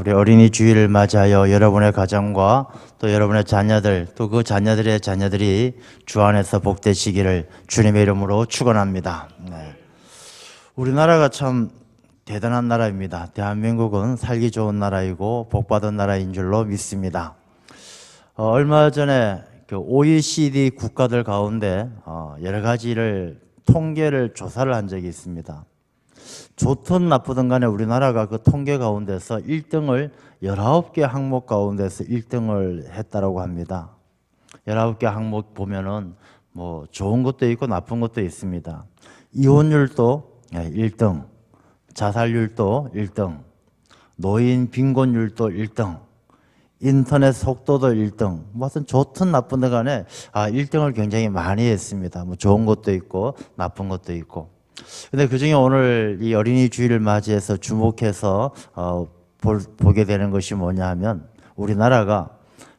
우리 어린이 주일을 맞이하여 여러분의 가정과 또 여러분의 자녀들 또 그 자녀들의 자녀들이 주 안에서 복되시기를 주님의 이름으로 축원합니다. 네. 우리나라가 참 대단한 나라입니다. 대한민국은 살기 좋은 나라이고 복받은 나라인 줄로 믿습니다. 얼마 전에 그 OECD 국가들 가운데 여러 가지를 통계를 조사를 한 적이 있습니다. 좋든 나쁘든 간에 우리나라가 그 통계 가운데서 1등을 19개 항목 가운데서 1등을 했다라고 합니다. 19개 항목 보면은 뭐 좋은 것도 있고 나쁜 것도 있습니다. 이혼율도 1등, 자살률도 1등, 노인 빈곤율도 1등, 인터넷 속도도 1등. 뭐 하여튼 좋든 나쁘든 간에 1등을 굉장히 많이 했습니다. 뭐 좋은 것도 있고 나쁜 것도 있고. 근데 그중에 오늘 이 어린이 주일을 맞이해서 주목해서 보게 되는 것이 뭐냐 하면 우리나라가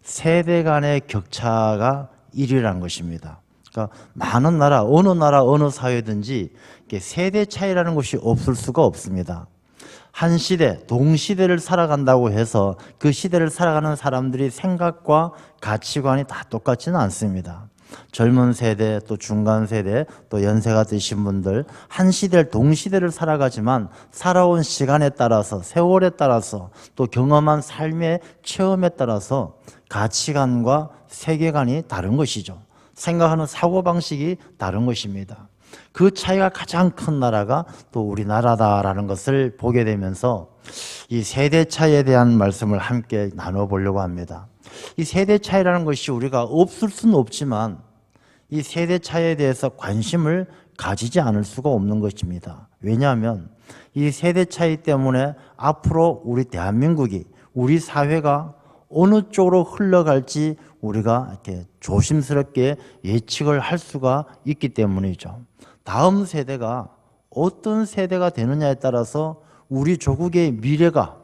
세대 간의 격차가 1위라는 것입니다. 그러니까 많은 나라, 어느 사회든지 세대 차이라는 것이 없을 수가 없습니다. 한 시대, 동시대를 살아간다고 해서 그 시대를 살아가는 사람들이 생각과 가치관이 다 똑같지는 않습니다. 젊은 세대, 또 중간 세대, 또 연세가 드신 분들 한 시대를 동시대를 살아가지만 살아온 시간에 따라서 세월에 따라서 또 경험한 삶의 체험에 따라서 가치관과 세계관이 다른 것이죠. 생각하는 사고방식이 다른 것입니다. 그 차이가 가장 큰 나라가 또 우리나라다라는 것을 보게 되면서 이 세대 차이에 대한 말씀을 함께 나눠보려고 합니다. 이 세대 차이라는 것이 우리가 없을 수는 없지만 이 세대 차이에 대해서 관심을 가지지 않을 수가 없는 것입니다. 왜냐하면 이 세대 차이 때문에 앞으로 우리 대한민국이, 우리 사회가 어느 쪽으로 흘러갈지 우리가 이렇게 조심스럽게 예측을 할 수가 있기 때문이죠. 다음 세대가 어떤 세대가 되느냐에 따라서 우리 조국의 미래가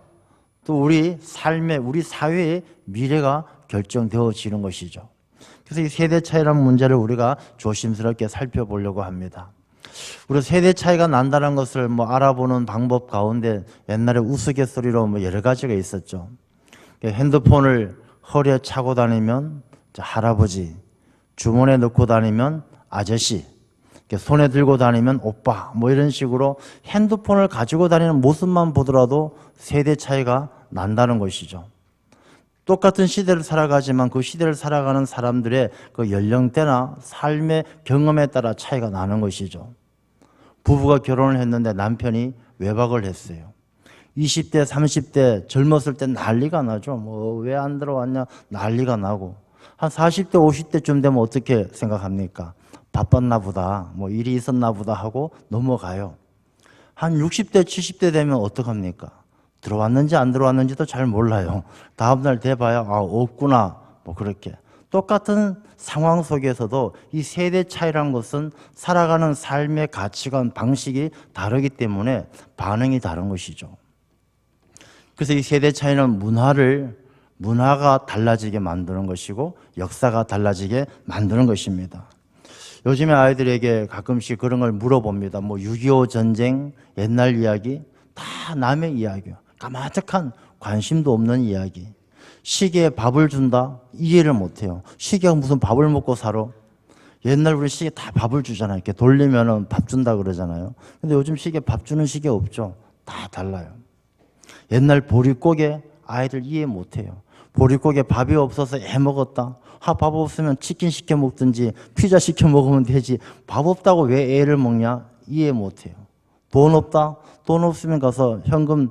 또 우리 삶의, 우리 사회의 미래가 결정되어지는 것이죠. 그래서 이 세대 차이라는 문제를 우리가 조심스럽게 살펴보려고 합니다. 우리 세대 차이가 난다는 것을 알아보는 방법 가운데 옛날에 우스갯소리로 여러 가지가 있었죠. 핸드폰을 허리에 차고 다니면 할아버지, 주머니에 넣고 다니면 아저씨, 손에 들고 다니면 오빠, 이런 식으로 핸드폰을 가지고 다니는 모습만 보더라도 세대 차이가 난다는 것이죠. 똑같은 시대를 살아가지만 그 시대를 살아가는 사람들의 그 연령대나 삶의 경험에 따라 차이가 나는 것이죠. 부부가 결혼을 했는데 남편이 외박을 했어요. 20대, 30대 젊었을 때 난리가 나죠. 왜 안 들어왔냐 난리가 나고, 한 40대, 50대쯤 되면 어떻게 생각합니까? 바빴나 보다, 일이 있었나 보다 하고 넘어가요. 한 60대, 70대 되면 어떡합니까? 들어왔는지 안 들어왔는지도 잘 몰라요. 다음날 돼봐야 없구나, 그렇게. 똑같은 상황 속에서도 이 세대 차이라는 것은 살아가는 삶의 가치관, 방식이 다르기 때문에 반응이 다른 것이죠. 그래서 이 세대 차이는 문화가 달라지게 만드는 것이고 역사가 달라지게 만드는 것입니다. 요즘에 아이들에게 가끔씩 그런 걸 물어봅니다. 6.25 전쟁, 옛날 이야기, 다 남의 이야기예요. 까마득한 관심도 없는 이야기. 시계에 밥을 준다? 이해를 못해요. 시계가 무슨 밥을 먹고 살아? 옛날 우리 시계 다 밥을 주잖아요. 이렇게 돌리면 밥 준다 그러잖아요. 근데 요즘 시계 밥 주는 시계 없죠. 다 달라요. 옛날 보릿고개 아이들 이해 못해요. 보릿고개 밥이 없어서 애 먹었다. 밥 없으면 치킨 시켜 먹든지 피자 시켜 먹으면 되지. 밥 없다고 왜 애를 먹냐? 이해 못해요. 돈 없다? 돈 없으면 가서 현금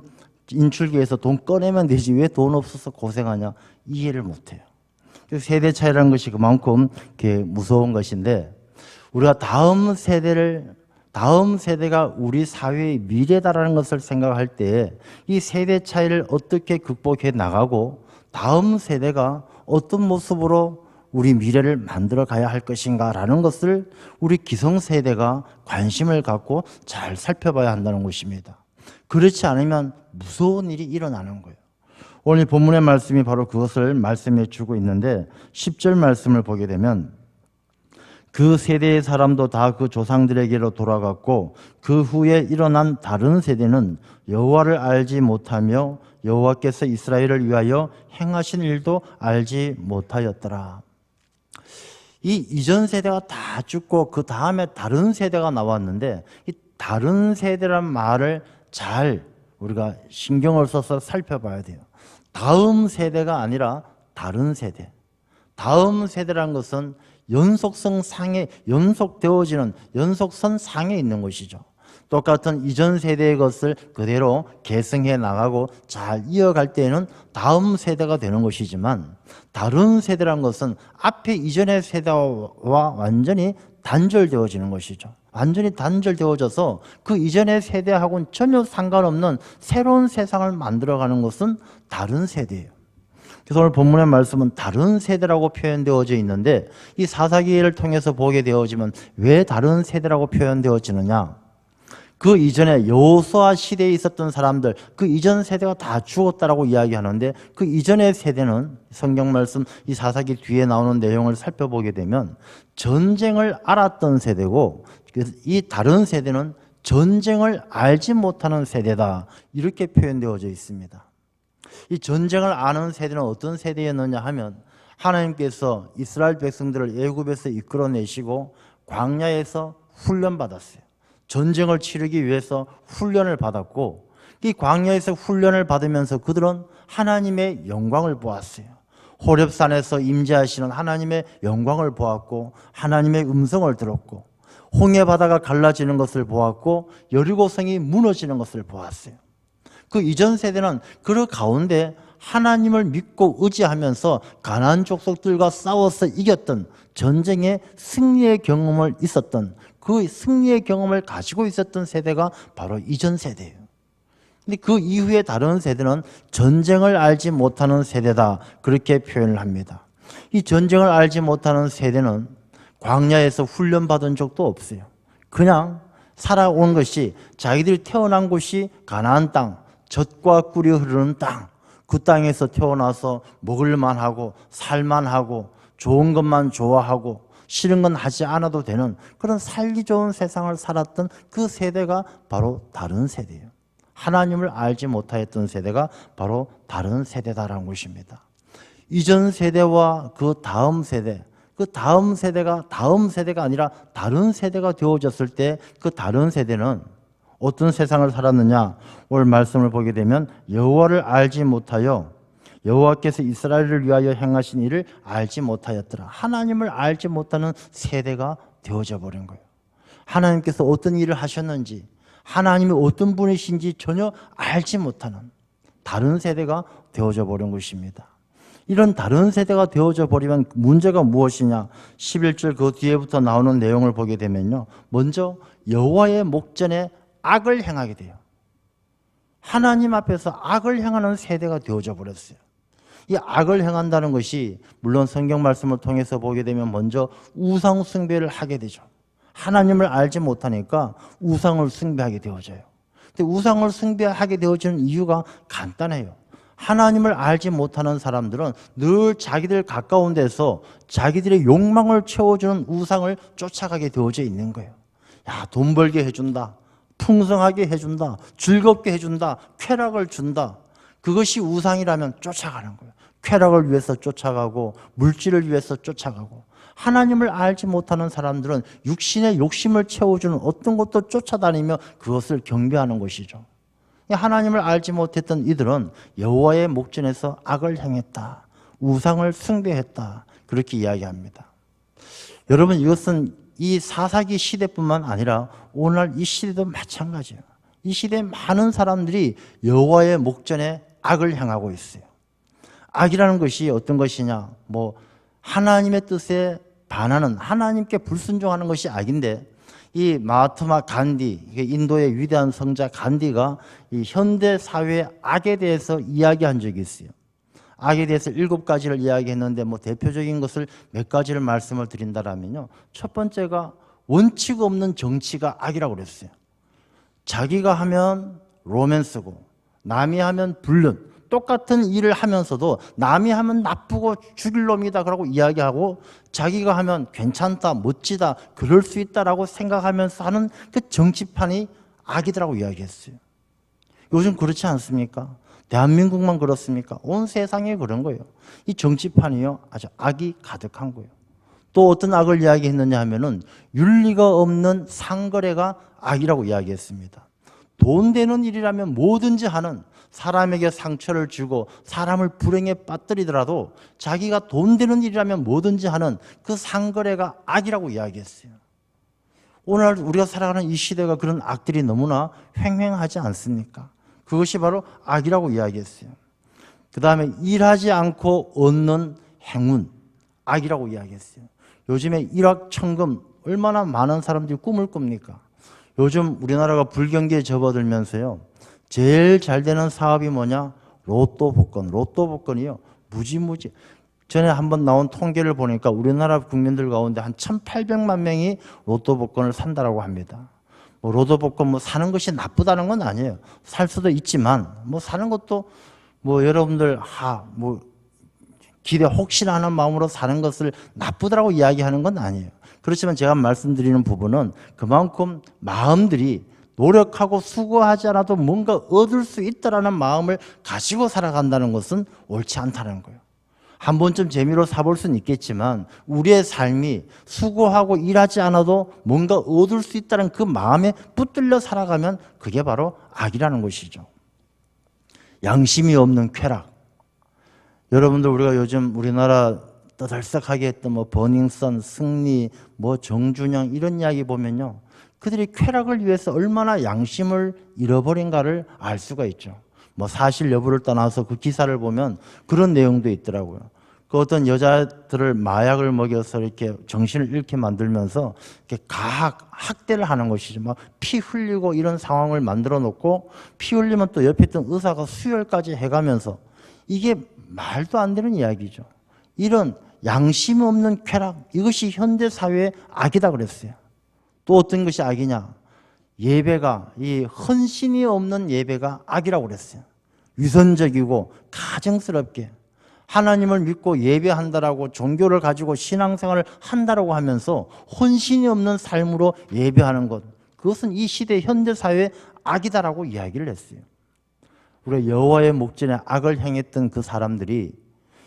인출기에서 돈 꺼내면 되지. 왜 돈 없어서 고생하냐? 이해를 못해요. 그래서 세대 차이라는 것이 그만큼 무서운 것인데, 우리가 다음 세대가 우리 사회의 미래다라는 것을 생각할 때 이 세대 차이를 어떻게 극복해 나가고 다음 세대가 어떤 모습으로 우리 미래를 만들어 가야 할 것인가라는 것을 우리 기성세대가 관심을 갖고 잘 살펴봐야 한다는 것입니다. 그렇지 않으면 무서운 일이 일어나는 거예요. 오늘 본문의 말씀이 바로 그것을 말씀해 주고 있는데 10절 말씀을 보게 되면 그 세대의 사람도 다 그 조상들에게로 돌아갔고 그 후에 일어난 다른 세대는 여호와를 알지 못하며 여호와께서 이스라엘을 위하여 행하신 일도 알지 못하였더라. 이 이전 세대가 다 죽고 그 다음에 다른 세대가 나왔는데 이 다른 세대란 말을 잘 우리가 신경을 써서 살펴봐야 돼요. 다음 세대가 아니라 다른 세대. 다음 세대란 것은 연속성 상에 연속되어지는 연속선 상에 있는 것이죠. 똑같은 이전 세대의 것을 그대로 계승해 나가고 잘 이어갈 때에는 다음 세대가 되는 것이지만 다른 세대란 것은 앞에 이전의 세대와 완전히 단절되어지는 것이죠. 완전히 단절되어져서 그 이전의 세대하고는 전혀 상관없는 새로운 세상을 만들어가는 것은 다른 세대예요. 그래서 오늘 본문의 말씀은 다른 세대라고 표현되어져 있는데 이 사사기를 통해서 보게 되어지면 왜 다른 세대라고 표현되어지느냐? 그 이전에 여호수아 시대에 있었던 사람들, 그 이전 세대가 다 죽었다라고 이야기하는데 그 이전의 세대는 성경 말씀 이 사사기 뒤에 나오는 내용을 살펴보게 되면 전쟁을 알았던 세대고 이 다른 세대는 전쟁을 알지 못하는 세대다 이렇게 표현되어져 있습니다. 이 전쟁을 아는 세대는 어떤 세대였느냐 하면 하나님께서 이스라엘 백성들을 애굽에서 이끌어내시고 광야에서 훈련받았어요. 전쟁을 치르기 위해서 훈련을 받았고 이 광야에서 훈련을 받으면서 그들은 하나님의 영광을 보았어요. 호렙산에서 임재하시는 하나님의 영광을 보았고 하나님의 음성을 들었고 홍해 바다가 갈라지는 것을 보았고 여리고성이 무너지는 것을 보았어요. 그 이전 세대는 그 가운데 하나님을 믿고 의지하면서 가나안 족속들과 싸워서 이겼던 전쟁의 승리의 경험을 있었던 그 승리의 경험을 가지고 있었던 세대가 바로 이전 세대예요. 근데 그 이후에 다른 세대는 전쟁을 알지 못하는 세대다 그렇게 표현을 합니다. 이 전쟁을 알지 못하는 세대는 광야에서 훈련받은 적도 없어요. 그냥 살아온 것이 자기들이 태어난 곳이 가나안 땅, 젖과 꿀이 흐르는 땅, 그 땅에서 태어나서 먹을만 하고 살만 하고 좋은 것만 좋아하고 싫은 건 하지 않아도 되는 그런 살기 좋은 세상을 살았던 그 세대가 바로 다른 세대예요. 하나님을 알지 못하였던 세대가 바로 다른 세대다라는 것입니다. 이전 세대와 그 다음 세대가 다음 세대가 아니라 다른 세대가 되어졌을 때 그 다른 세대는 어떤 세상을 살았느냐? 오늘 말씀을 보게 되면 여호와를 알지 못하여 여호와께서 이스라엘을 위하여 행하신 일을 알지 못하였더라. 하나님을 알지 못하는 세대가 되어져 버린 거예요. 하나님께서 어떤 일을 하셨는지 하나님이 어떤 분이신지 전혀 알지 못하는 다른 세대가 되어져 버린 것입니다. 이런 다른 세대가 되어져 버리면 문제가 무엇이냐? 11절 그 뒤에부터 나오는 내용을 보게 되면요. 먼저 여호와의 목전에 악을 행하게 돼요. 하나님 앞에서 악을 행하는 세대가 되어져 버렸어요. 이 악을 행한다는 것이 물론 성경 말씀을 통해서 보게 되면 먼저 우상 숭배를 하게 되죠. 하나님을 알지 못하니까 우상을 숭배하게 되어져요. 근데 우상을 숭배하게 되어지는 이유가 간단해요. 하나님을 알지 못하는 사람들은 늘 자기들 가까운 데서 자기들의 욕망을 채워주는 우상을 쫓아가게 되어져 있는 거예요. 야, 돈 벌게 해준다. 풍성하게 해준다. 즐겁게 해준다. 쾌락을 준다. 그것이 우상이라면 쫓아가는 거예요. 쾌락을 위해서 쫓아가고 물질을 위해서 쫓아가고 하나님을 알지 못하는 사람들은 육신의 욕심을 채워주는 어떤 것도 쫓아다니며 그것을 경배하는 것이죠. 하나님을 알지 못했던 이들은 여호와의 목전에서 악을 행했다. 우상을 숭배했다. 그렇게 이야기합니다. 여러분 이것은 이 사사기 시대뿐만 아니라 오늘날 이 시대도 마찬가지예요. 이 시대에 많은 사람들이 여호와의 목전에 악을 행하고 있어요. 악이라는 것이 어떤 것이냐? 하나님의 뜻에 반하는 하나님께 불순종하는 것이 악인데 이 마하트마 간디, 인도의 위대한 성자 간디가 이 현대 사회의 악에 대해서 이야기한 적이 있어요. 악에 대해서 7가지를 이야기했는데 대표적인 것을 몇 가지를 말씀을 드린다면요. 첫 번째가 원칙 없는 정치가 악이라고 그랬어요. 자기가 하면 로맨스고 남이 하면 똑같은 일을 하면서도 남이 하면 나쁘고 죽일 놈이다 그러고 이야기하고 자기가 하면 괜찮다, 멋지다, 그럴 수 있다라고 생각하면서 하는 그 정치판이 악이더라고 이야기했어요. 요즘 그렇지 않습니까? 대한민국만 그렇습니까? 온 세상에 그런 거예요. 이 정치판이요, 아주 악이 가득한 거예요. 또 어떤 악을 이야기했느냐 하면은 윤리가 없는 상거래가 악이라고 이야기했습니다. 돈 되는 일이라면 뭐든지 하는, 사람에게 상처를 주고 사람을 불행에 빠뜨리더라도 자기가 돈 되는 일이라면 뭐든지 하는 그 상거래가 악이라고 이야기했어요. 오늘 우리가 살아가는 이 시대가 그런 악들이 너무나 횡행하지 않습니까? 그것이 바로 악이라고 이야기했어요. 그 다음에 일하지 않고 얻는 행운, 악이라고 이야기했어요. 요즘에 일확천금 얼마나 많은 사람들이 꿈을 꿉니까? 요즘 우리나라가 불경기에 접어들면서요, 제일 잘 되는 사업이 뭐냐? 로또 복권. 로또 복권이요, 무지무지. 전에 한번 나온 통계를 보니까 우리나라 국민들 가운데 한 1,800만 명이 로또 복권을 산다라고 합니다. 뭐 로또 복권 뭐 사는 것이 나쁘다는 건 아니에요. 살 수도 있지만 뭐 사는 것도 뭐 여러분들 뭐 기대 혹시나 하는 마음으로 사는 것을 나쁘다라고 이야기하는 건 아니에요. 그렇지만 제가 말씀드리는 부분은 그만큼 마음들이 노력하고 수고하지 않아도 뭔가 얻을 수 있다라는 마음을 가지고 살아간다는 것은 옳지 않다는 거예요. 한 번쯤 재미로 사볼 수는 있겠지만 우리의 삶이 수고하고 일하지 않아도 뭔가 얻을 수 있다는 그 마음에 붙들려 살아가면 그게 바로 악이라는 것이죠. 양심이 없는 쾌락. 여러분들 우리가 요즘 우리나라 떠들썩하게 했던 뭐 버닝썬, 승리, 뭐 정준영 이런 이야기 보면요, 그들이 쾌락을 위해서 얼마나 양심을 잃어버린가를 알 수가 있죠. 뭐 사실 여부를 떠나서 그 기사를 보면 그런 내용도 있더라고요. 그 어떤 여자들을 마약을 먹여서 이렇게 정신을 잃게 만들면서 이렇게 학대를 하는 것이죠. 막 피 흘리고 이런 상황을 만들어 놓고 피 흘리면 또 옆에 있던 의사가 수혈까지 해가면서, 이게 말도 안 되는 이야기죠. 이런 양심 없는 쾌락, 이것이 현대 사회의 악이다 그랬어요. 또 어떤 것이 악이냐? 예배가, 이 헌신이 없는 예배가 악이라고 그랬어요. 위선적이고 가증스럽게 하나님을 믿고 예배한다라고 종교를 가지고 신앙생활을 한다라고 하면서 헌신이 없는 삶으로 예배하는 것, 그것은 이 시대 현대 사회의 악이다라고 이야기를 했어요. 우리 여호와의 목전에 악을 행했던 그 사람들이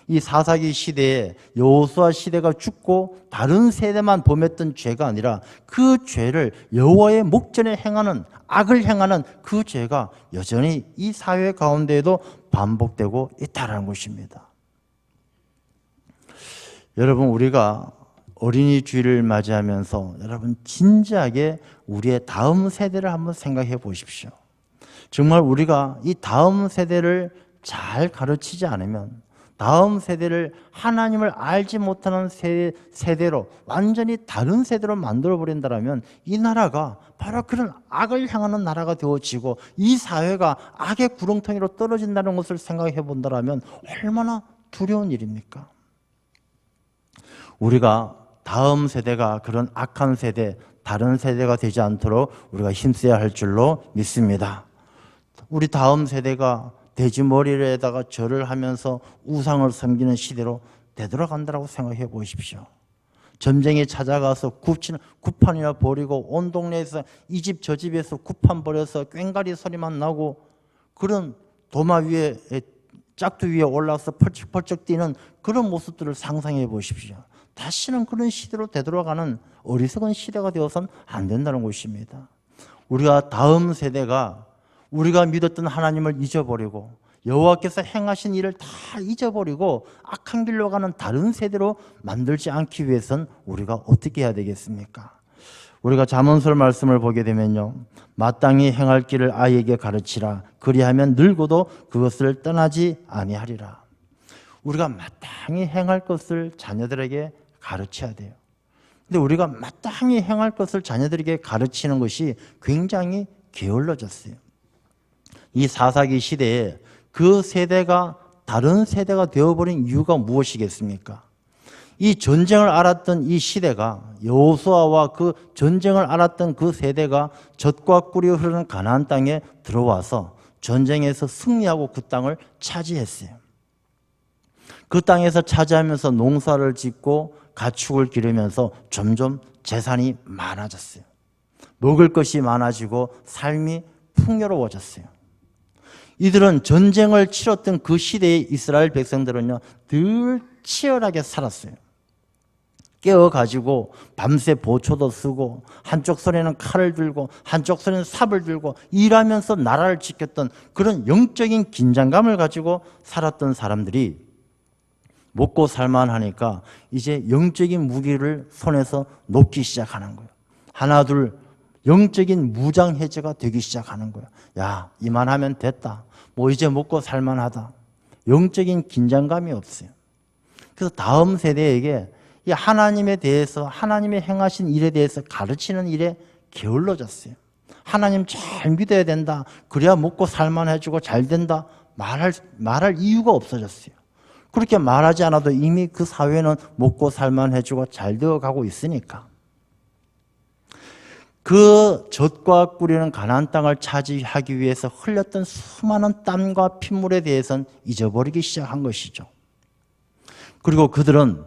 이 사사기 시대에 여호수아 시대가 죽고 다른 세대만 범했던 죄가 아니라 그 죄를 여호와의 목전에 행하는, 악을 행하는 그 죄가 여전히 이 사회 가운데에도 반복되고 있다는 것입니다. 여러분, 우리가 어린이 주일을 맞이하면서 여러분 진지하게 우리의 다음 세대를 한번 생각해 보십시오. 정말 우리가 이 다음 세대를 잘 가르치지 않으면, 다음 세대를 하나님을 알지 못하는 세대로, 완전히 다른 세대로 만들어버린다면 이 나라가 바로 그런 악을 향하는 나라가 되어지고 이 사회가 악의 구렁텅이로 떨어진다는 것을 생각해 본다면 얼마나 두려운 일입니까? 우리가 다음 세대가 그런 악한 세대, 다른 세대가 되지 않도록 우리가 힘써야 할 줄로 믿습니다. 우리 다음 세대가 돼지머리에다가 절을 하면서 우상을 섬기는 시대로 되돌아간다고 생각해 보십시오. 점쟁이 찾아가서 굽판이나 버리고 온 동네에서 이 집 저 집에서 굽판 버려서 꽹가리 소리만 나고 그런 도마 위에, 짝두 위에 올라서 펄쩍펄쩍 뛰는 그런 모습들을 상상해 보십시오. 다시는 그런 시대로 되돌아가는 어리석은 시대가 되어서는 안 된다는 것입니다. 우리가 다음 세대가 우리가 믿었던 하나님을 잊어버리고 여호와께서 행하신 일을 다 잊어버리고 악한 길로 가는 다른 세대로 만들지 않기 위해서는 우리가 어떻게 해야 되겠습니까? 우리가 잠언서 말씀을 보게 되면요, 마땅히 행할 길을 아이에게 가르치라. 그리하면 늙어도 그것을 떠나지 아니하리라. 우리가 마땅히 행할 것을 자녀들에게 가르쳐야 돼요. 근데 우리가 마땅히 행할 것을 자녀들에게 가르치는 것이 굉장히 게을러졌어요. 이 사사기 시대에 그 세대가 다른 세대가 되어버린 이유가 무엇이겠습니까? 이 전쟁을 알았던 이 시대가, 여호수아와 그 전쟁을 알았던 그 세대가 젖과 꿀이 흐르는 가나안 땅에 들어와서 전쟁에서 승리하고 그 땅을 차지했어요. 그 땅에서 차지하면서 농사를 짓고 가축을 기르면서 점점 재산이 많아졌어요. 먹을 것이 많아지고 삶이 풍요로워졌어요. 이들은 전쟁을 치렀던 그 시대의 이스라엘 백성들은요, 늘 치열하게 살았어요. 깨어가지고 밤새 보초도 쓰고 한쪽 손에는 칼을 들고 한쪽 손에는 삽을 들고 일하면서 나라를 지켰던 그런 영적인 긴장감을 가지고 살았던 사람들이 먹고 살만하니까 이제 영적인 무기를 손에서 놓기 시작하는 거예요. 하나 둘 영적인 무장 해제가 되기 시작하는 거예요. 야, 이만하면 됐다. 뭐 이제 먹고 살만하다. 영적인 긴장감이 없어요. 그래서 다음 세대에게 이 하나님에 대해서, 하나님의 행하신 일에 대해서 가르치는 일에 게을러졌어요. 하나님 잘 믿어야 된다. 그래야 먹고 살만해지고 잘 된다. 말할 이유가 없어졌어요. 그렇게 말하지 않아도 이미 그 사회는 먹고 살만해지고 잘 되어가고 있으니까. 그 젖과 꿀이는 가나안 땅을 차지하기 위해서 흘렸던 수많은 땀과 핏물에 대해서는 잊어버리기 시작한 것이죠. 그리고 그들은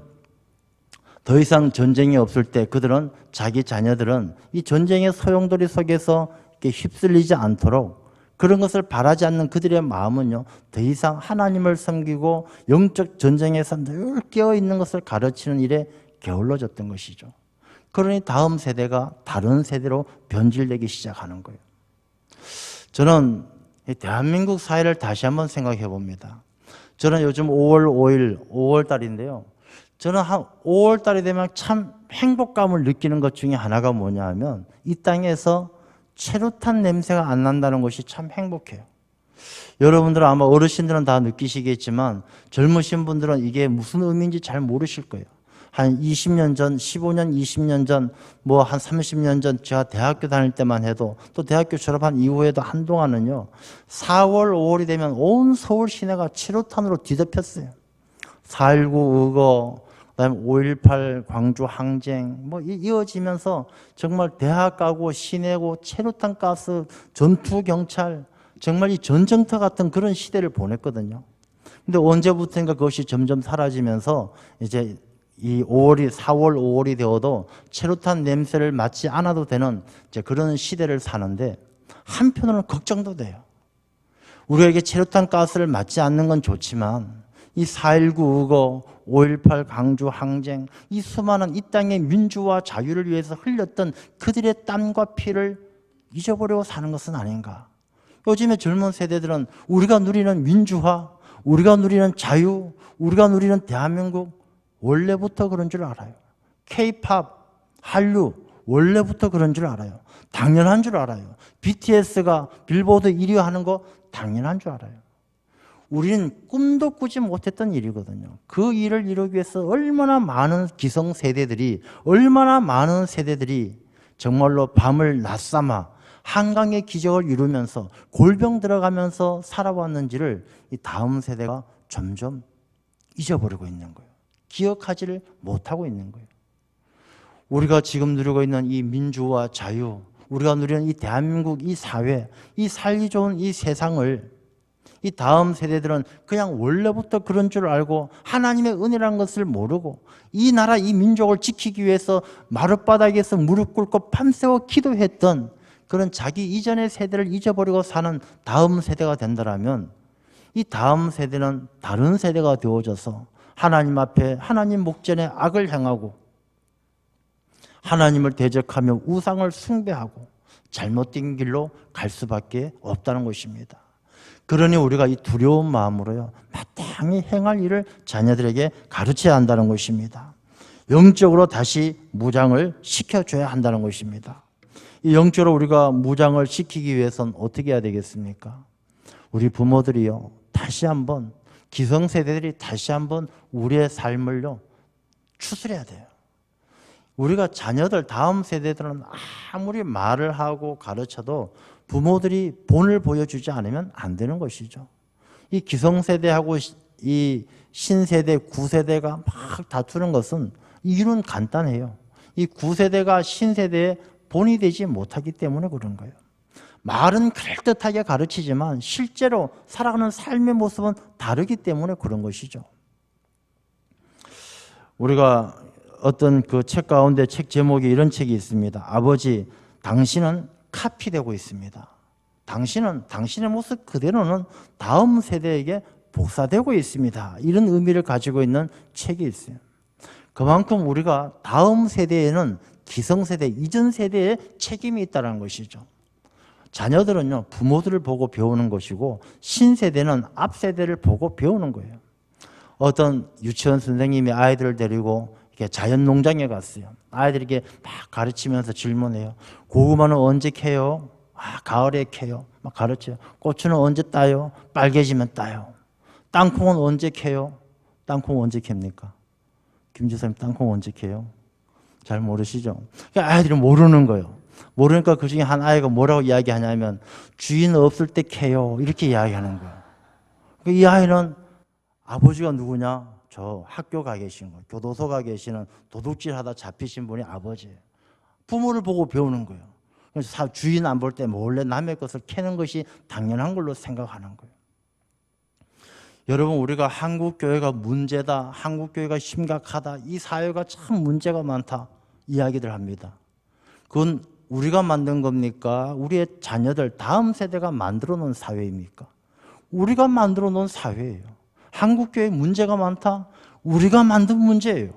더 이상 전쟁이 없을 때 그들은 자기 자녀들은 이 전쟁의 소용돌이 속에서 이렇게 휩쓸리지 않도록 그런 것을 바라지 않는 그들의 마음은요, 더 이상 하나님을 섬기고 영적 전쟁에서 늘 깨어있는 것을 가르치는 일에 게을러졌던 것이죠. 그러니 다음 세대가 다른 세대로 변질되기 시작하는 거예요. 저는 대한민국 사회를 다시 한번 생각해 봅니다. 저는 요즘 5월 5일, 5월 달인데요. 저는 한 5월 달이 되면 참 행복감을 느끼는 것 중에 하나가 뭐냐 하면 이 땅에서 최루탄 냄새가 안 난다는 것이 참 행복해요. 여러분들은 아마 어르신들은 다 느끼시겠지만 젊으신 분들은 이게 무슨 의미인지 잘 모르실 거예요. 한 20년 전, 15년, 20년 전, 뭐 한 30년 전 제가 대학교 다닐 때만 해도 또 대학교 졸업한 이후에도 한동안은요 4월, 5월이 되면 온 서울 시내가 최루탄으로 뒤덮였어요. 4.19 의거, 그다음에 5.18 광주 항쟁 뭐 이어지면서 정말 대학 가고 시내고 최루탄 가스, 전투 경찰 정말 이 전쟁터 같은 그런 시대를 보냈거든요. 근데 언제부터인가 그것이 점점 사라지면서 이제 이 4월, 5월이 되어도 최루탄 냄새를 맡지 않아도 되는 이제 그런 시대를 사는데 한편으로는 걱정도 돼요. 우리에게 최루탄 가스를 맡지 않는 건 좋지만 이 4.19 의거, 5.18 광주 항쟁, 이 수많은 이 땅의 민주와 자유를 위해서 흘렸던 그들의 땀과 피를 잊어버리고 사는 것은 아닌가. 요즘의 젊은 세대들은 우리가 누리는 민주화, 우리가 누리는 자유, 우리가 누리는 대한민국 원래부터 그런 줄 알아요. K-팝, 한류 원래부터 그런 줄 알아요. 당연한 줄 알아요. BTS가 빌보드 1위 하는 거 당연한 줄 알아요. 우리는 꿈도 꾸지 못했던 일이거든요. 그 일을 이루기 위해서 얼마나 많은 기성세대들이, 얼마나 많은 세대들이 정말로 밤을 낮삼아 한강의 기적을 이루면서 골병 들어가면서 살아왔는지를 이 다음 세대가 점점 잊어버리고 있는 거예요. 기억하지를 못하고 있는 거예요. 우리가 지금 누리고 있는 이 민주와 자유, 우리가 누리는 이 대한민국, 이 사회, 이 살기 좋은 이 세상을 이 다음 세대들은 그냥 원래부터 그런 줄 알고 하나님의 은혜라는 것을 모르고 이 나라, 이 민족을 지키기 위해서 마룻바닥에서 무릎 꿇고 밤새워 기도했던 그런 자기 이전의 세대를 잊어버리고 사는 다음 세대가 된다면 이 다음 세대는 다른 세대가 되어져서 하나님 앞에 하나님 목전에 악을 행하고 하나님을 대적하며 우상을 숭배하고 잘못된 길로 갈 수밖에 없다는 것입니다. 그러니 우리가 이 두려운 마음으로요 마땅히 행할 일을 자녀들에게 가르쳐야 한다는 것입니다. 영적으로 다시 무장을 시켜줘야 한다는 것입니다. 이 영적으로 우리가 무장을 시키기 위해서는 어떻게 해야 되겠습니까? 우리 부모들이요 다시 한번 기성세대들이 다시 한번 우리의 삶을요 추스려야 돼요. 우리가 자녀들 다음 세대들은 아무리 말을 하고 가르쳐도 부모들이 본을 보여주지 않으면 안 되는 것이죠. 이 기성세대하고 이 신세대, 구세대가 막 다투는 것은 이유는 간단해요. 이 구세대가 신세대의 본이 되지 못하기 때문에 그런 거예요. 말은 그럴듯하게 가르치지만 실제로 살아가는 삶의 모습은 다르기 때문에 그런 것이죠. 우리가 어떤 그 책 가운데 책 제목에 이런 책이 있습니다. 아버지, 당신은 카피되고 있습니다. 당신은 당신의 모습 그대로는 다음 세대에게 복사되고 있습니다. 이런 의미를 가지고 있는 책이 있어요. 그만큼 우리가 다음 세대에는 기성세대, 이전 세대의 책임이 있다는 것이죠. 자녀들은요, 부모들을 보고 배우는 것이고 신세대는 앞세대를 보고 배우는 거예요. 어떤 유치원 선생님이 아이들을 데리고 이렇게 자연농장에 갔어요. 아이들에게 막 가르치면서 질문해요. 고구마는 언제 캐요? 가을에 캐요. 막 가르쳐요. 고추는 언제 따요? 빨개지면 따요. 땅콩은 언제 캐요? 땅콩 언제 캡니까? 김지사님, 땅콩 언제 캐요? 잘 모르시죠? 그러니까 아이들이 모르는 거예요. 모르니까 그 중에 한 아이가 뭐라고 이야기하냐면 주인 없을 때 캐요. 이렇게 이야기하는 거예요. 그러니까 이 아이는 아버지가 누구냐? 저 학교 가 계신 거, 교도소 가 계시는 도둑질하다 잡히신 분이 아버지예요. 부모를 보고 배우는 거예요. 그래서 주인 안 볼 때 몰래 남의 것을 캐는 것이 당연한 걸로 생각하는 거예요. 여러분, 우리가 한국교회가 문제다, 한국교회가 심각하다, 이 사회가 참 문제가 많다 이야기들 합니다. 그건 우리가 만든 겁니까? 우리의 자녀들, 다음 세대가 만들어 놓은 사회입니까? 우리가 만들어 놓은 사회예요. 한국교회 문제가 많다? 우리가 만든 문제예요.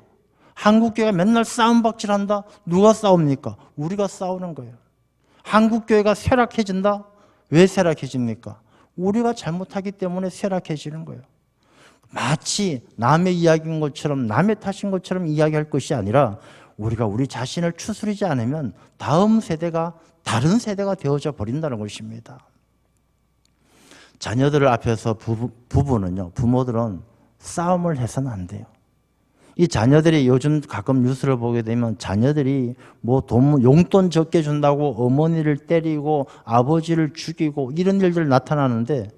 한국교회가 맨날 싸움박질한다? 누가 싸웁니까? 우리가 싸우는 거예요. 한국교회가 쇠락해진다? 왜 쇠락해집니까? 우리가 잘못하기 때문에 쇠락해지는 거예요. 마치 남의 이야기인 것처럼, 남의 탓인 것처럼 이야기할 것이 아니라 우리가 우리 자신을 추스리지 않으면 다음 세대가 다른 세대가 되어져 버린다는 것입니다. 자녀들 앞에서 부부는요, 부모들은 싸움을 해서는 안 돼요. 이 자녀들이 요즘 가끔 뉴스를 보게 되면 자녀들이 뭐 용돈 적게 준다고 어머니를 때리고 아버지를 죽이고 이런 일들 나타나는데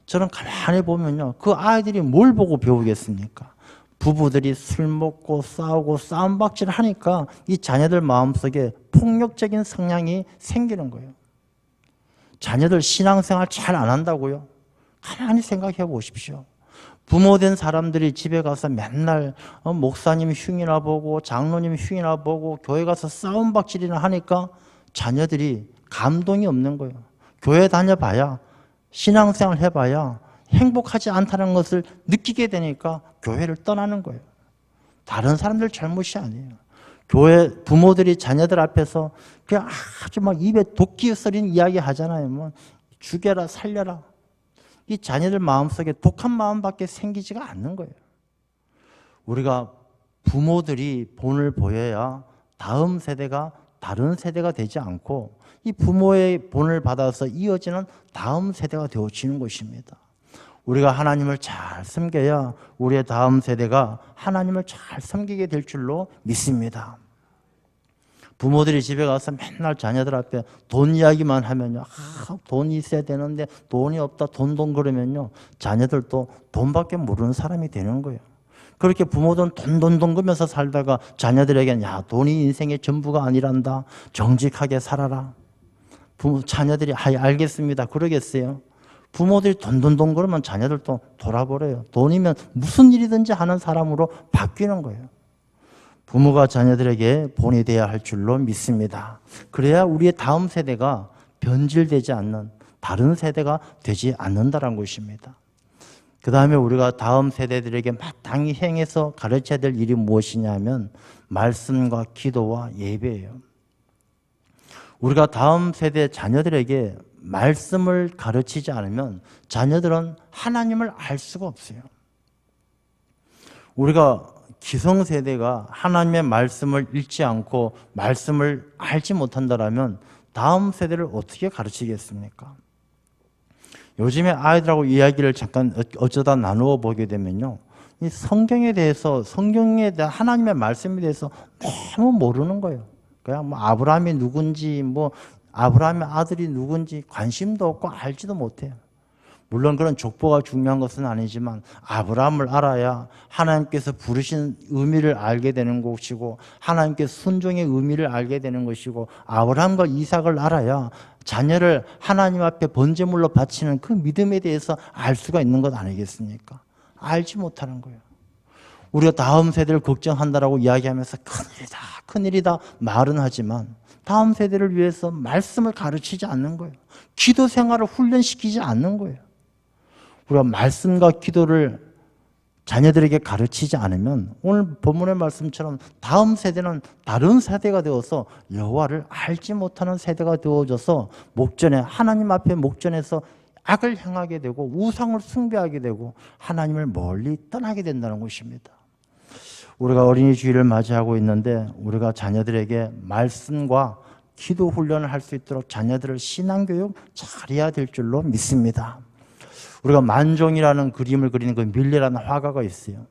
저는 가만히 보면요, 그 아이들이 뭘 보고 배우겠습니까? 부부들이 술 먹고 싸우고 싸움박질 하니까 이 자녀들 마음속에 폭력적인 성향이 생기는 거예요. 자녀들 신앙생활 잘 안 한다고요? 가만히 생각해 보십시오. 부모된 사람들이 집에 가서 맨날 목사님 흉이나 보고 장로님 흉이나 보고 교회 가서 싸움박질이나 하니까 자녀들이 감동이 없는 거예요. 교회 다녀봐야, 신앙생활 해봐야 행복하지 않다는 것을 느끼게 되니까 교회를 떠나는 거예요. 다른 사람들 잘못이 아니에요. 교회 부모들이 자녀들 앞에서 그냥 아주 막 입에 도끼 서린 이야기 하잖아요. 뭐 죽여라 살려라. 이 자녀들 마음속에 독한 마음밖에 생기지가 않는 거예요. 우리가 부모들이 본을 보여야 다음 세대가 다른 세대가 되지 않고 이 부모의 본을 받아서 이어지는 다음 세대가 되어지는 것입니다. 우리가 하나님을 잘 섬겨야 우리의 다음 세대가 하나님을 잘 섬기게 될 줄로 믿습니다. 부모들이 집에 가서 맨날 자녀들 앞에 돈 이야기만 하면요, 돈이 있어야 되는데 돈이 없다, 돈 그러면요, 자녀들도 돈밖에 모르는 사람이 되는 거예요. 그렇게 부모들은 돈 그러면서 살다가 자녀들에게는 야, 돈이 인생의 전부가 아니란다, 정직하게 살아라. 자녀들이 알겠습니다 그러겠어요? 부모들이 돈 그러면 자녀들도 돌아버려요. 돈이면 무슨 일이든지 하는 사람으로 바뀌는 거예요. 부모가 자녀들에게 본이 되어야 할 줄로 믿습니다. 그래야 우리의 다음 세대가 변질되지 않는 다른 세대가 되지 않는다는 것입니다. 그 다음에 우리가 다음 세대들에게 마땅히 행해서 가르쳐야 될 일이 무엇이냐면 말씀과 기도와 예배예요. 우리가 다음 세대 자녀들에게 말씀을 가르치지 않으면 자녀들은 하나님을 알 수가 없어요. 우리가 기성세대가 하나님의 말씀을 읽지 않고 말씀을 알지 못한다면 다음 세대를 어떻게 가르치겠습니까? 요즘에 아이들하고 이야기를 잠깐 어쩌다 나누어 보게 되면요, 이 성경에 대해서, 성경에 대한 하나님의 말씀에 대해서 너무 모르는 거예요. 그냥 뭐 아브라함이 누군지, 뭐 아브라함의 아들이 누군지 관심도 없고 알지도 못해요. 물론 그런 족보가 중요한 것은 아니지만 아브라함을 알아야 하나님께서 부르신 의미를 알게 되는 것이고 하나님께서 순종의 의미를 알게 되는 것이고 아브라함과 이삭을 알아야 자녀를 하나님 앞에 번제물로 바치는 그 믿음에 대해서 알 수가 있는 것 아니겠습니까? 알지 못하는 거예요. 우리가 다음 세대를 걱정한다라고 이야기하면서 큰일이다, 큰일이다 말은 하지만 다음 세대를 위해서 말씀을 가르치지 않는 거예요. 기도 생활을 훈련시키지 않는 거예요. 우리가 말씀과 기도를 자녀들에게 가르치지 않으면 오늘 본문의 말씀처럼 다음 세대는 다른 세대가 되어서 여호와를 알지 못하는 세대가 되어져서 목전에 하나님 앞에 목전에서 악을 행하게 되고 우상을 숭배하게 되고 하나님을 멀리 떠나게 된다는 것입니다. 우리가 어린이 주일을 맞이하고 있는데 우리가 자녀들에게 말씀과 기도 훈련을 할 수 있도록 자녀들을 신앙교육 잘해야 될 줄로 믿습니다. 우리가 만종이라는 그림을 그리는 그 밀레라는 화가가 있어요.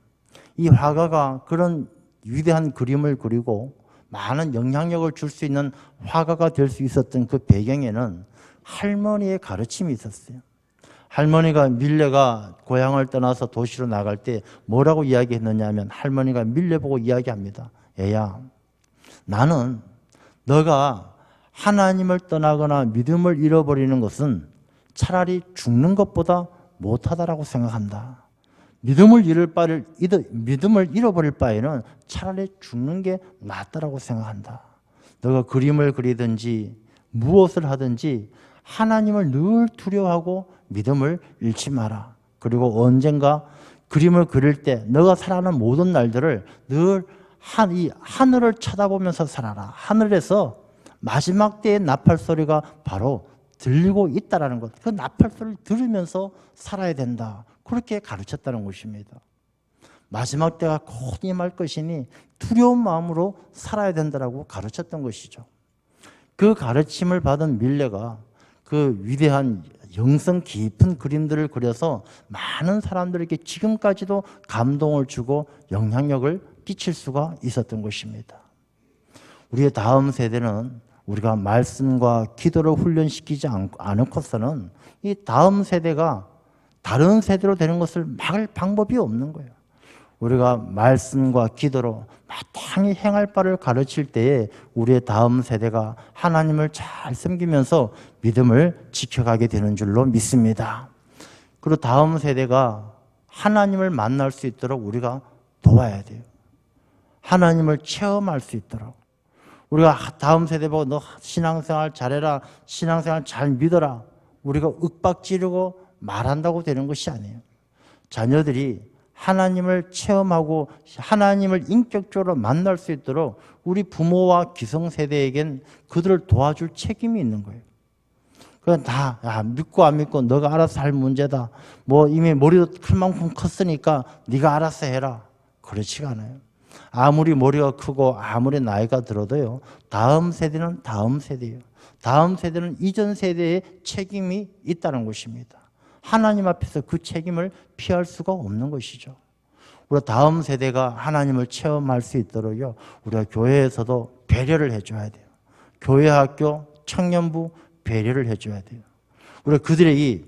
이 화가가 그런 위대한 그림을 그리고 많은 영향력을 줄 수 있는 화가가 될 수 있었던 그 배경에는 할머니의 가르침이 있었어요. 할머니가 밀레가 고향을 떠나서 도시로 나갈 때 뭐라고 이야기했느냐 하면 할머니가 밀레 보고 이야기합니다. 애야, 나는 너가 하나님을 떠나거나 믿음을 잃어버리는 것은 차라리 죽는 것보다 못하다라고 생각한다. 믿음을 잃어버릴 바에는 차라리 죽는 게 낫다라고 생각한다. 너가 그림을 그리든지 무엇을 하든지 하나님을 늘 두려워하고 믿음을 잃지 마라. 그리고 언젠가 그림을 그릴 때 너가 살아가는 모든 날들을 늘 이 하늘을 쳐다보면서 살아라. 하늘에서 마지막 때의 나팔 소리가 바로 들리고 있다라는 것. 그 나팔 소리를 들으면서 살아야 된다. 그렇게 가르쳤다는 것입니다. 마지막 때가 곧 임할 것이니 두려운 마음으로 살아야 된다라고 가르쳤던 것이죠. 그 가르침을 받은 밀레가 그 위대한 영성 깊은 그림들을 그려서 많은 사람들에게 지금까지도 감동을 주고 영향력을 끼칠 수가 있었던 것입니다. 우리의 다음 세대는 우리가 말씀과 기도를 훈련시키지 않고서는 이 다음 세대가 다른 세대로 되는 것을 막을 방법이 없는 거예요. 우리가 말씀과 기도로 마땅히 행할 바를 가르칠 때에 우리의 다음 세대가 하나님을 잘 섬기면서 믿음을 지켜가게 되는 줄로 믿습니다. 그리고 다음 세대가 하나님을 만날 수 있도록 우리가 도와야 돼요. 하나님을 체험할 수 있도록. 우리가 다음 세대 보고 너 신앙생활 잘해라, 신앙생활 잘 믿어라, 우리가 윽박지르고 말한다고 되는 것이 아니에요. 자녀들이 하나님을 체험하고 하나님을 인격적으로 만날 수 있도록 우리 부모와 기성세대에겐 그들을 도와줄 책임이 있는 거예요. 그건 다 믿고 안 믿고 너가 알아서 할 문제다. 뭐 이미 머리도 클 만큼 컸으니까 네가 알아서 해라. 그렇지가 않아요. 아무리 머리가 크고 아무리 나이가 들어도요, 다음 세대는 다음 세대예요. 다음 세대는 이전 세대의 책임이 있다는 것입니다. 하나님 앞에서 그 책임을 피할 수가 없는 것이죠. 우리가 다음 세대가 하나님을 체험할 수 있도록요, 우리가 교회에서도 배려를 해줘야 돼요. 교회, 학교, 청년부 배려를 해줘야 돼요. 우리가 그들에게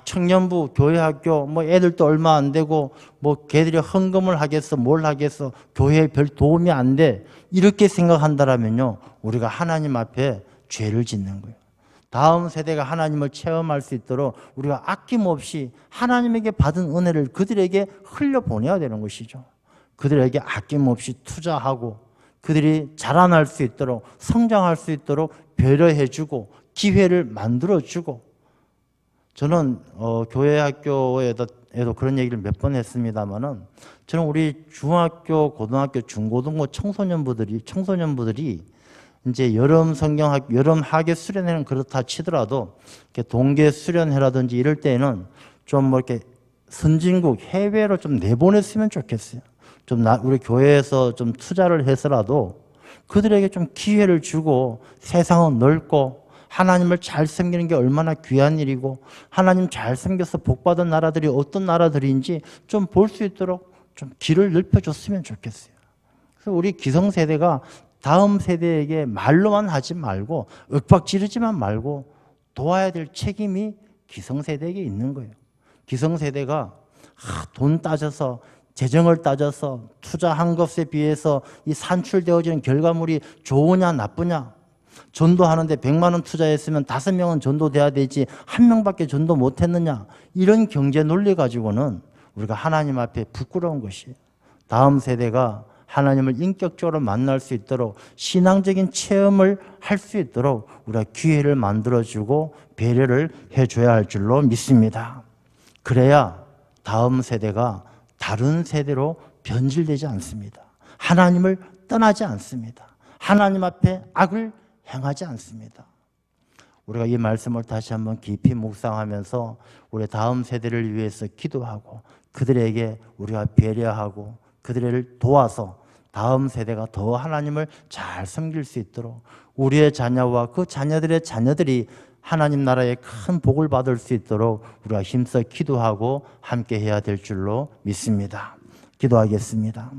청년부, 교회, 학교, 뭐 애들도 얼마 안 되고 뭐 걔들이 헌금을 하겠어, 뭘 하겠어, 교회에 별 도움이 안 돼, 이렇게 생각한다면요, 우리가 하나님 앞에 죄를 짓는 거예요. 다음 세대가 하나님을 체험할 수 있도록 우리가 아낌없이 하나님에게 받은 은혜를 그들에게 흘려보내야 되는 것이죠. 그들에게 아낌없이 투자하고 그들이 자라날 수 있도록, 성장할 수 있도록 배려해주고 기회를 만들어주고. 저는 교회 학교에도 그런 얘기를 몇 번 했습니다만은, 저는 우리 중학교, 고등학교, 중고등부 청소년부들이 이제 여름 학예 수련회는 그렇다 치더라도 동계 수련회라든지 이럴 때에는 좀 뭐 이렇게 선진국 해외로 좀 내보냈으면 좋겠어요. 좀 우리 교회에서 좀 투자를 해서라도 그들에게 좀 기회를 주고, 세상은 넓고 하나님을 잘 섬기는 게 얼마나 귀한 일이고 하나님 잘 섬겨서 복받은 나라들이 어떤 나라들인지 좀 볼 수 있도록 좀 길을 넓혀줬으면 좋겠어요. 그래서 우리 기성세대가 다음 세대에게 말로만 하지 말고 윽박지르지만 말고 도와야 될 책임이 기성세대에게 있는 거예요. 기성세대가 돈 따져서 재정을 따져서 투자한 것에 비해서 이 산출되어지는 결과물이 좋으냐 나쁘냐, 전도하는데 100만 원 투자했으면 5명은 전도돼야 되지 1명밖에 전도 못했느냐, 이런 경제 논리 가지고는 우리가 하나님 앞에 부끄러운 것이에요. 다음 세대가 하나님을 인격적으로 만날 수 있도록 신앙적인 체험을 할 수 있도록 우리가 기회를 만들어주고 배려를 해줘야 할 줄로 믿습니다. 그래야 다음 세대가 다른 세대로 변질되지 않습니다. 하나님을 떠나지 않습니다. 하나님 앞에 악을 행하지 않습니다. 우리가 이 말씀을 다시 한번 깊이 묵상하면서 우리 다음 세대를 위해서 기도하고 그들에게 우리가 배려하고 그들을 도와서 다음 세대가 더 하나님을 잘 섬길 수 있도록 우리의 자녀와 그 자녀들의 자녀들이 하나님 나라의 큰 복을 받을 수 있도록 우리가 힘써 기도하고 함께 해야 될 줄로 믿습니다. 기도하겠습니다.